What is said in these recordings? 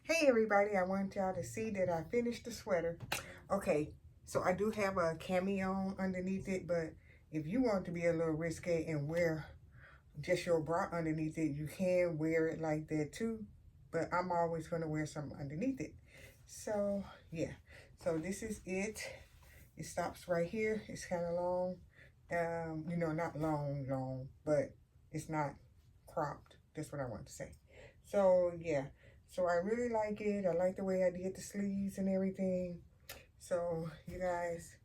Hey everybody, I want y'all to see that I finished the sweater. Okay, so I do have a cami underneath it, but if you want to be a little risque and wear just your bra underneath it, you can wear it like that too, but I'm always going to wear something underneath it. So yeah, so this is it. It stops right here. It's kind of long. You know, not long, but it's not cropped. That's what I want to say. So yeah, so I really like it. I like the way I did the sleeves and everything. So you guys,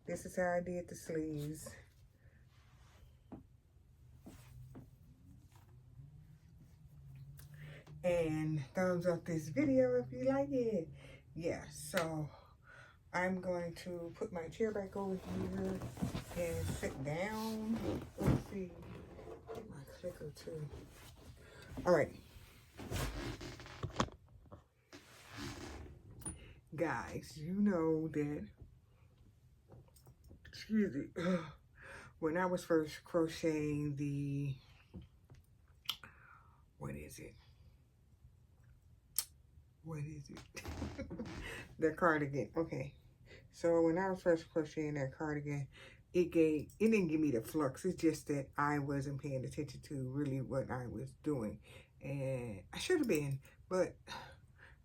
this is how I did the sleeves. And thumbs up this video if you like it. Yeah, so I'm going to put my chair back over here and sit down. Let's see, get my clicker too. All right. Guys, you know that, excuse me, when I was first crocheting the, what is it? The cardigan. Okay. So when I was first crocheting that cardigan, it didn't give me the flux. It's just that I wasn't paying attention to really what I was doing. And I should have been, but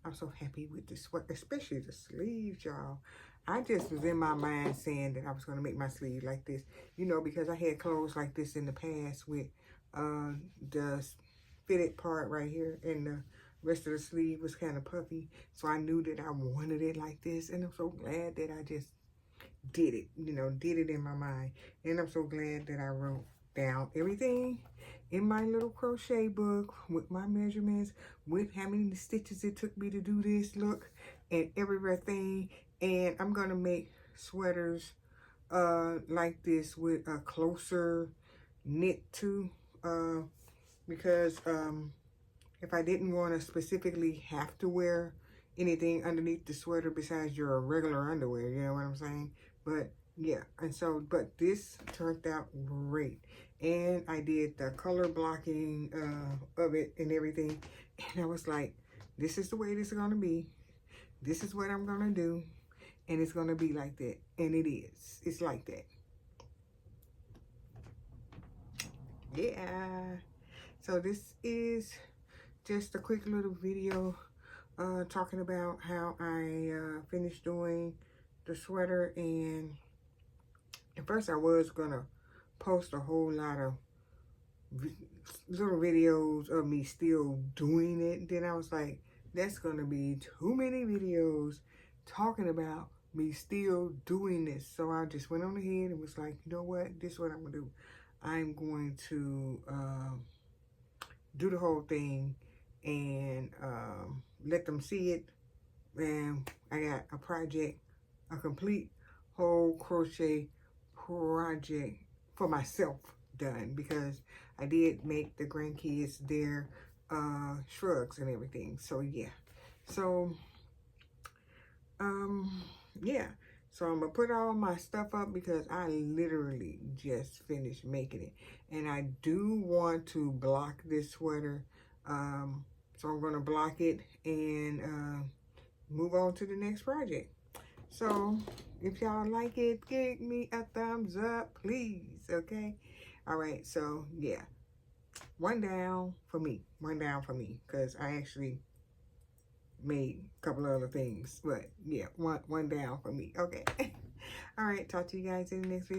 I'm so happy with the sweat, especially the sleeves, y'all. I just was in my mind saying that I was going to make my sleeve like this, you know, because I had clothes like this in the past with the fitted part right here, and the rest of the sleeve was kind of puffy. So I knew that I wanted it like this, and I'm so glad that I just did it, you know, did it in my mind. And I'm so glad that I wrote down everything in my little crochet book with my measurements, with how many stitches it took me to do this look, and everything. And I'm gonna make sweaters like this with a closer knit too, because if I didn't want to specifically have to wear anything underneath the sweater besides your regular underwear, you know what I'm saying? But yeah, and so, but this turned out great. And I did the color blocking of it and everything. And I was like, this is the way this is going to be. This is what I'm going to do. And it's going to be like that. And it is. It's like that. Yeah. So this is just a quick little video talking about how I finished doing the sweater. And at first I was gonna post a whole lot of little videos of me still doing it. Then I was like, that's gonna be too many videos talking about me still doing this. So I just went on ahead and was like, you know what, this is what I'm gonna do. I'm going to do the whole thing and let them see it. And I got a project, a complete whole crochet project for myself done, because I did make the grandkids their shrugs and everything. So yeah, so yeah, so I'm gonna put all my stuff up because I literally just finished making it, and I do want to block this sweater. So I'm gonna block it and move on to the next project. So if y'all like it, give me a thumbs up, please. Okay. All right. So yeah, one down for me, because I actually made a couple of other things, but yeah, one down for me. Okay. All right. Talk to you guys in the next video.